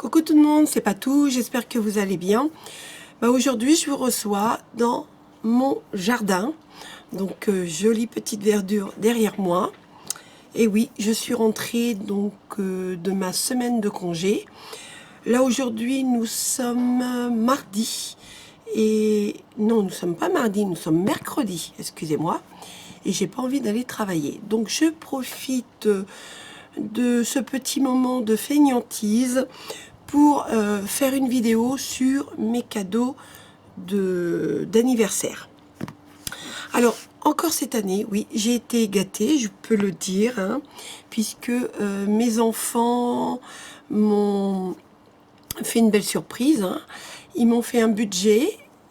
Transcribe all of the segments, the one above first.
Coucou tout le monde, c'est Patou, j'espère que vous allez bien. Aujourd'hui, je vous reçois dans mon jardin. Donc, jolie petite verdure derrière moi. Et oui, je suis rentrée donc de ma semaine de congé. Là, aujourd'hui, nous sommes mardi. Et non, nous ne sommes pas mardi, nous sommes mercredi, excusez-moi. Et j'ai pas envie d'aller travailler. Donc, je profite de ce petit moment de fainéantise pour faire une vidéo sur mes cadeaux d'anniversaire. Alors, encore cette année, oui, j'ai été gâtée, je peux le dire, hein, puisque mes enfants m'ont fait une belle surprise. Hein. Ils m'ont fait un budget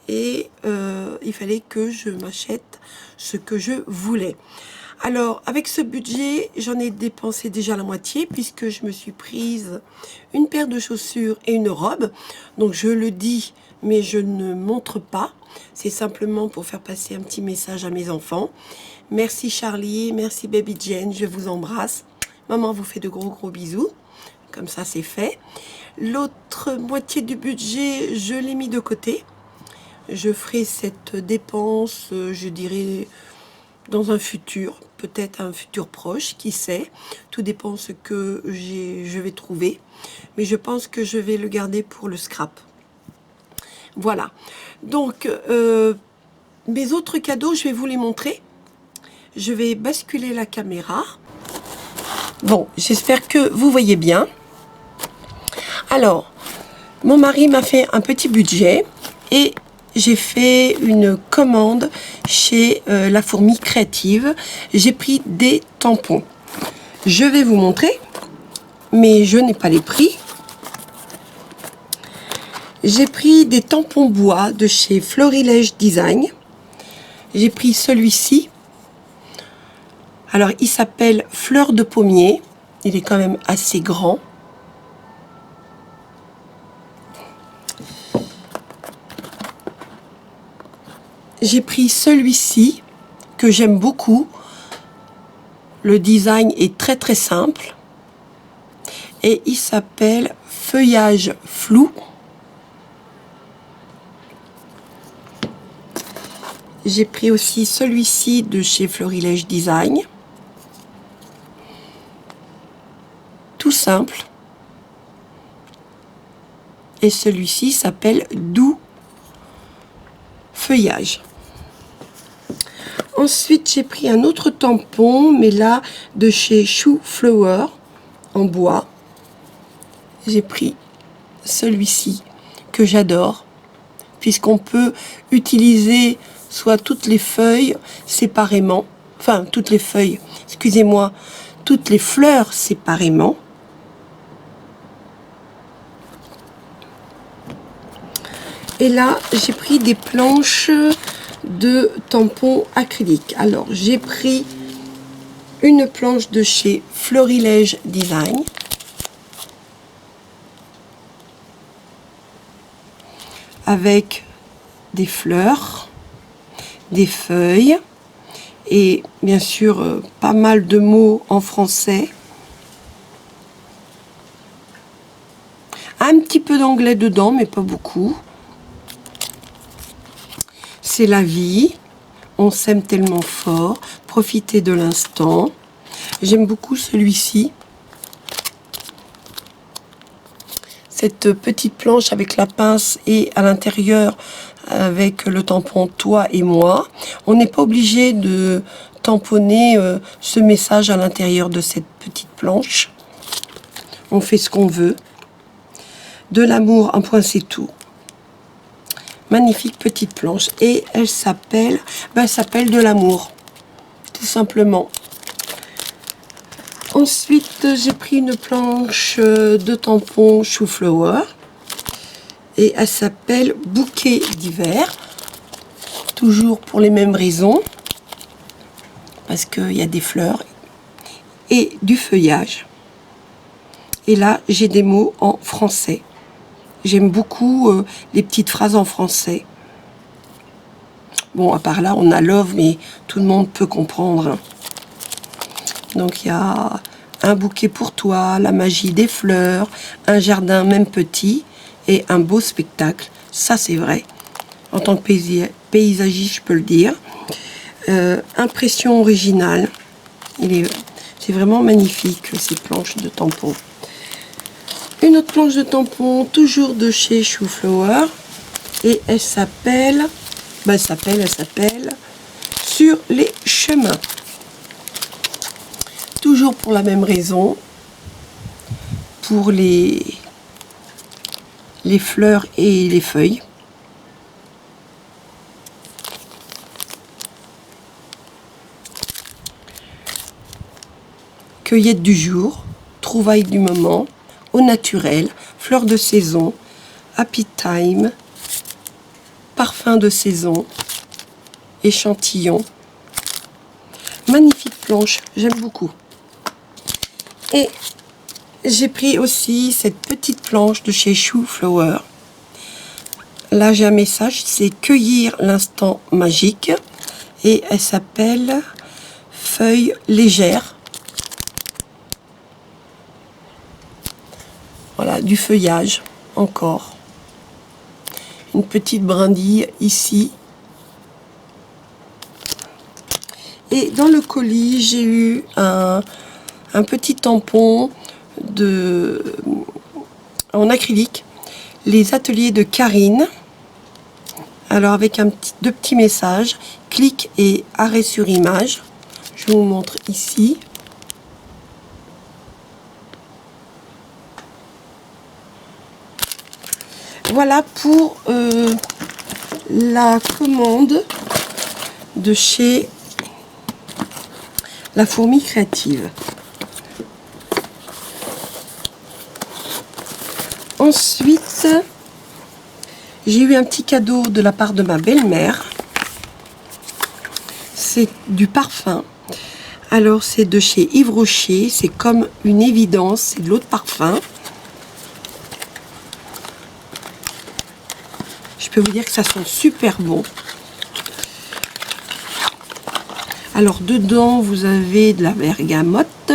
et il fallait que je m'achète ce que je voulais. Alors, avec ce budget, j'en ai dépensé déjà la moitié puisque je me suis prise une paire de chaussures et une robe. Donc, je le dis, mais je ne montre pas. C'est simplement pour faire passer un petit message à mes enfants. Merci Charlie, merci Baby Jane, je vous embrasse. Maman vous fait de gros bisous. Comme ça, c'est fait. L'autre moitié du budget, je l'ai mis de côté. Je ferai cette dépense, je dirais, dans un futur, peut-être un futur proche, qui sait. Tout dépend ce que je vais trouver. Mais je pense que je vais le garder pour le scrap. Voilà. Donc, mes autres cadeaux, je vais vous les montrer. Je vais basculer la caméra. Bon, j'espère que vous voyez bien. Alors, mon mari m'a fait un petit budget et j'ai fait une commande chez La Fourmi Créative. J'ai pris des tampons. Je vais vous montrer, mais je n'ai pas les prix. J'ai pris des tampons bois de chez Florilège Design. J'ai pris celui-ci. Alors, il s'appelle Fleur de Pommier. Il est quand même assez grand. J'ai pris celui-ci que j'aime beaucoup. Le design est très simple. Et il s'appelle Feuillage Flou. J'ai pris aussi celui-ci de chez Florilège Design. Tout simple. Et celui-ci s'appelle Doux Feuillage. Ensuite, j'ai pris un autre tampon, mais là, de chez Chou Flower, en bois. J'ai pris celui-ci, que j'adore, puisqu'on peut utiliser soit toutes les feuilles séparément, enfin, toutes les feuilles, excusez-moi, toutes les fleurs séparément. Et là, j'ai pris des planches de tampons acryliques. Alors, j'ai pris une planche de chez Florilège Design. Avec des fleurs, des feuilles et bien sûr pas mal de mots en français. Un petit peu d'anglais dedans, mais pas beaucoup. C'est la vie, on s'aime tellement fort, profitez de l'instant. J'aime beaucoup celui-ci. Cette petite planche avec la pince et à l'intérieur avec le tampon toi et moi. On n'est pas obligé de tamponner ce message à l'intérieur de cette petite planche. On fait ce qu'on veut. De l'amour, un point c'est tout. Magnifique petite planche et elle s'appelle de l'amour, tout simplement. Ensuite, j'ai pris une planche de tampons Chou Flower et elle s'appelle Bouquet d'hiver, toujours pour les mêmes raisons, parce qu'il y a des fleurs et du feuillage. Et là, j'ai des mots en français. J'aime beaucoup les petites phrases en français. Bon, à part là, on a love, mais tout le monde peut comprendre. Donc, il y a un bouquet pour toi, la magie des fleurs, un jardin même petit et un beau spectacle. Ça, c'est vrai. En tant que paysagiste, je peux le dire. Impression originale. C'est vraiment magnifique, ces planches de tampons. Une autre planche de tampons, toujours de chez Shoeflower. Et elle s'appelle... elle s'appelle Sur les chemins. Toujours pour la même raison. Pour les fleurs et les feuilles. Cueillette du jour, trouvailles du moment, au naturel, fleurs de saison, happy time, parfum de saison, échantillon. Magnifique planche, j'aime beaucoup. Et j'ai pris aussi cette petite planche de chez Shoeflower. Là, j'ai un message, c'est cueillir l'instant magique. Et elle s'appelle Feuilles légères. Voilà, du feuillage, encore. Une petite brindille ici. Et dans le colis, j'ai eu un petit tampon en acrylique. Les ateliers de Karine. Alors avec deux petits messages. Clic et arrêt sur image. Je vous montre ici. Voilà pour la commande de chez La Fourmi Créative. Ensuite, j'ai eu un petit cadeau de la part de ma belle-mère. C'est du parfum. Alors, c'est de chez Yves Rocher. C'est comme une évidence. C'est de l'eau de parfum. Je peux vous dire que ça sent super bon. Alors, dedans, vous avez de la bergamote,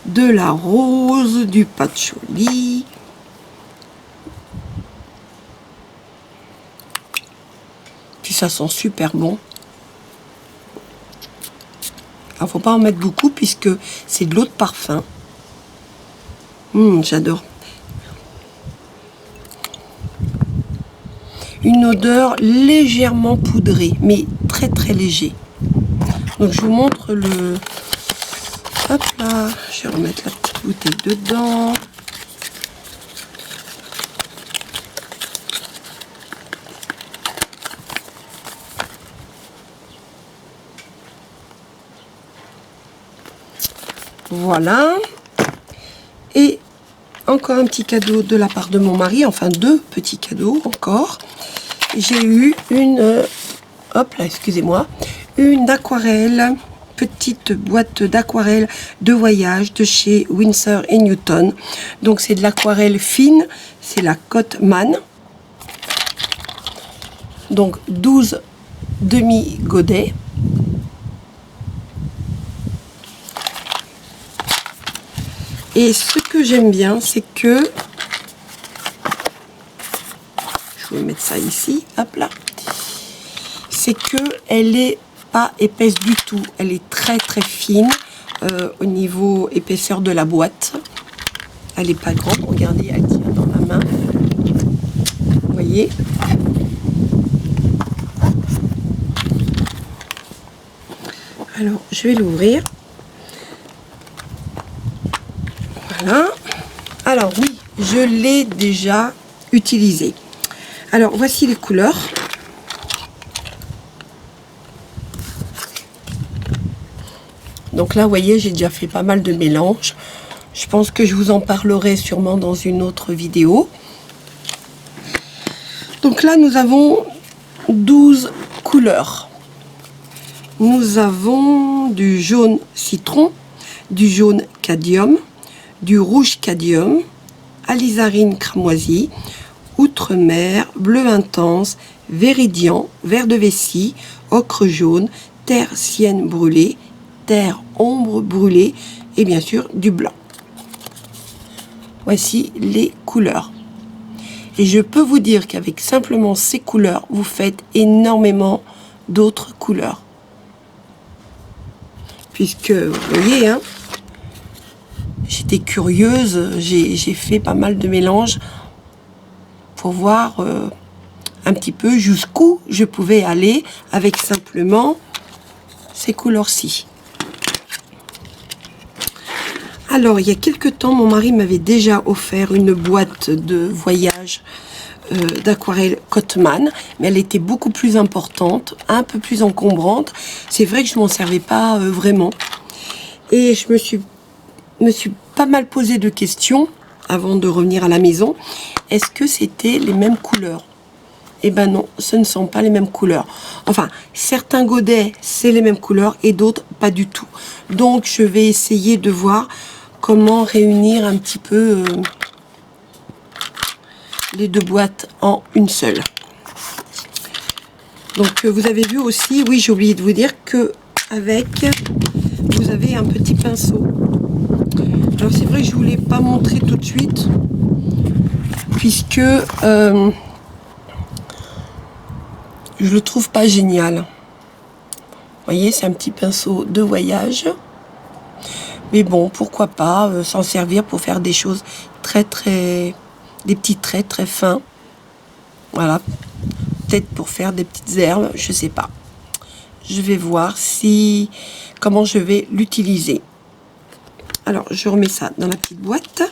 de la rose, du patchouli. Puis ça sent super bon. Alors, faut pas en mettre beaucoup puisque c'est de l'eau de parfum. J'adore. Une odeur légèrement poudrée, mais très très léger. Donc je vous montre le... Hop là, je vais remettre la petite bouteille dedans. Voilà. Et encore un petit cadeau de la part de mon mari, enfin deux petits cadeaux encore. J'ai eu une, hop là, excusez-moi, une aquarelle, petite boîte d'aquarelle de voyage de chez Winsor & Newton. Donc c'est de l'aquarelle fine, c'est la Cotte Man. Donc 12 demi-godets. Et ce que j'aime bien, c'est que... Je vais mettre ça ici, hop là. C'est que elle est pas épaisse du tout. Elle est très très fine au niveau épaisseur de la boîte. Elle n'est pas grande. Regardez, elle tient dans la main. Vous voyez? Alors, je vais l'ouvrir. Voilà. Alors oui, je l'ai déjà utilisé. Alors, voici les couleurs. Donc là, vous voyez, j'ai déjà fait pas mal de mélanges. Je pense que je vous en parlerai sûrement dans une autre vidéo. Donc là, nous avons 12 couleurs. Nous avons du jaune citron, du jaune cadmium, du rouge cadmium, alizarine cramoisie, outre-mer, bleu intense, véridian, vert de vessie, ocre jaune, terre sienne brûlée, terre ombre brûlée et bien sûr du blanc. Voici les couleurs. Et je peux vous dire qu'avec simplement ces couleurs, vous faites énormément d'autres couleurs. Puisque, vous voyez, hein, j'étais curieuse, j'ai fait pas mal de mélanges pour voir un petit peu jusqu'où je pouvais aller avec simplement ces couleurs-ci. Alors, il y a quelque temps, mon mari m'avait déjà offert une boîte de voyage d'aquarelle Cotman, mais elle était beaucoup plus importante, un peu plus encombrante. C'est vrai que je m'en servais pas vraiment. Et je me suis pas mal posé de questions avant de revenir à la maison. Est-ce que c'était les mêmes couleurs? Eh ben non, ce ne sont pas les mêmes couleurs. Enfin, certains godets, c'est les mêmes couleurs et d'autres, pas du tout. Donc, je vais essayer de voir comment réunir un petit peu les deux boîtes en une seule. Donc, vous avez vu aussi, oui, j'ai oublié de vous dire que avec, vous avez un petit pinceau. Alors, c'est vrai que je voulais pas montrer tout de suite, puisque je le trouve pas génial. Vous voyez, c'est un petit pinceau de voyage. Mais bon, pourquoi pas s'en servir pour faire des choses des petits traits très fins. Voilà. Peut-être pour faire des petites herbes, je sais pas. Je vais voir comment je vais l'utiliser. Alors, je remets ça dans la petite boîte.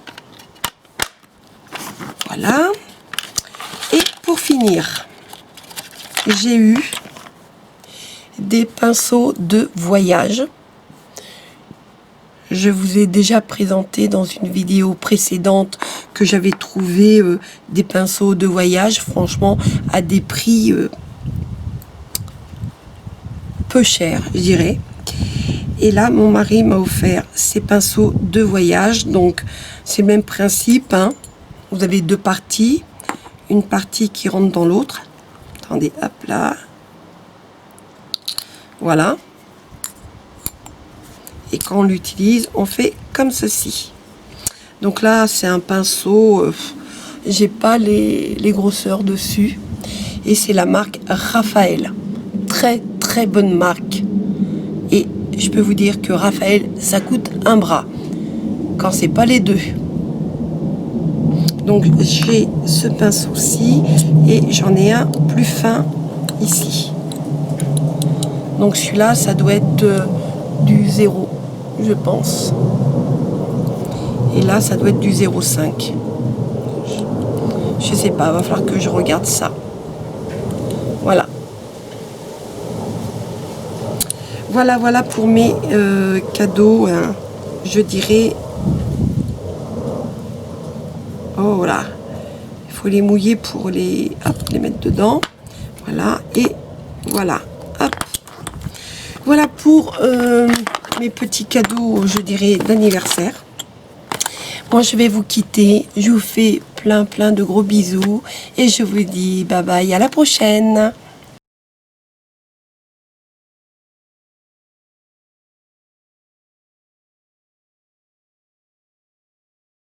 Voilà. Et pour finir, j'ai eu des pinceaux de voyage. Je vous ai déjà présenté dans une vidéo précédente que j'avais trouvé des pinceaux de voyage, franchement, à des prix peu chers, je dirais. Et là, mon mari m'a offert ces pinceaux de voyage. Donc, c'est le même principe, hein. Vous avez deux parties. Une partie qui rentre dans l'autre. Attendez, hop là. Voilà. Et quand on l'utilise, on fait comme ceci. Donc là, c'est un pinceau, j'ai pas les grosseurs dessus. Et c'est la marque Raphaël. Très très bonne marque. Et je peux vous dire que Raphaël, ça coûte un bras. Quand c'est pas les deux. Donc j'ai ce pinceau-ci et j'en ai un plus fin ici. Donc celui-là, ça doit être du 0. Je pense. Et là, ça doit être du 0,5. Je sais pas, il va falloir que je regarde ça. Voilà. Voilà pour mes cadeaux, hein, je dirais. Oh voilà. Il faut les mouiller pour les mettre dedans. Voilà. Et voilà. Hop. Voilà pour mes petits cadeaux, je dirais, d'anniversaire. Moi, je vais vous quitter. Je vous fais plein de gros bisous. Et je vous dis bye bye, à la prochaine.